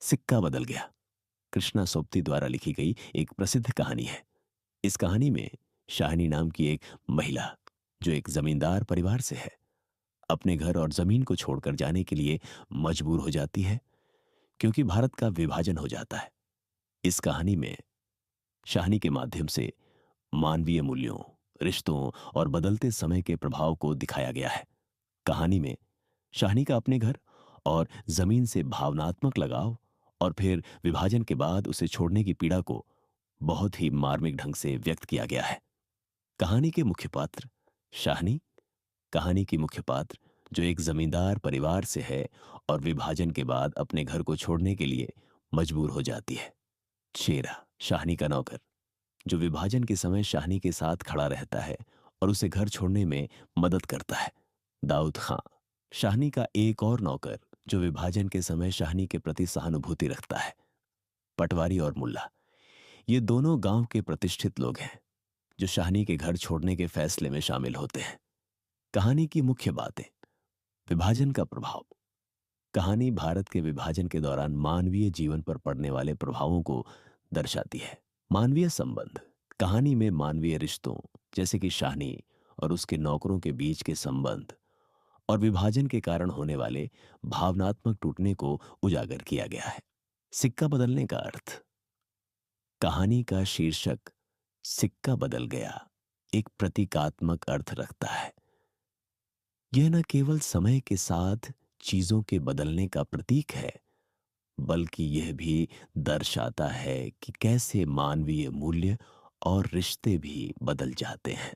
सिक्का बदल गया कृष्णा सोबती द्वारा लिखी गई एक प्रसिद्ध कहानी है। इस कहानी में शाहिनी नाम की एक महिला, जो एक जमींदार परिवार से है, अपने घर और जमीन को छोड़कर जाने के लिए मजबूर हो जाती है, क्योंकि भारत का विभाजन हो जाता है। इस कहानी में शाहिनी के माध्यम से मानवीय मूल्यों, रिश्तों और बदलते समय के प्रभाव को दिखाया गया है। कहानी में शाहिनी का अपने घर और जमीन से भावनात्मक लगाव और फिर विभाजन के बाद उसे छोड़ने की पीड़ा को बहुत ही मार्मिक ढंग से व्यक्त किया गया है। कहानी के मुख्य पात्र शाहिनी, कहानी की मुख्य पात्र जो एक जमींदार परिवार से है और विभाजन के बाद अपने घर को छोड़ने के लिए मजबूर हो जाती है। शेरा, शाहिनी का नौकर, जो विभाजन के समय शाहिनी के साथ खड़ा रहता है और उसे घर छोड़ने में मदद करता है। दाऊद खां, शाहिनी का एक और नौकर, जो विभाजन के समय शाहिनी के प्रति सहानुभूति रखता है। पटवारी और मुल्ला, ये दोनों गांव के प्रतिष्ठित लोग हैं जो शाहिनी के घर छोड़ने के फैसले में शामिल होते हैं। कहानी की मुख्य बातें। विभाजन का प्रभाव। कहानी भारत के विभाजन के दौरान मानवीय जीवन पर पड़ने वाले प्रभावों को दर्शाती है। मानवीय संबंध। कहानी में मानवीय रिश्तों, जैसे कि शाहिनी और उसके नौकरों के बीच के संबंध और विभाजन के कारण होने वाले भावनात्मक टूटने को उजागर किया गया है। सिक्का बदलने का अर्थ। कहानी का शीर्षक सिक्का बदल गया एक प्रतीकात्मक अर्थ रखता है। यह न केवल समय के साथ चीजों के बदलने का प्रतीक है, बल्कि यह भी दर्शाता है कि कैसे मानवीय मूल्य और रिश्ते भी बदल जाते हैं।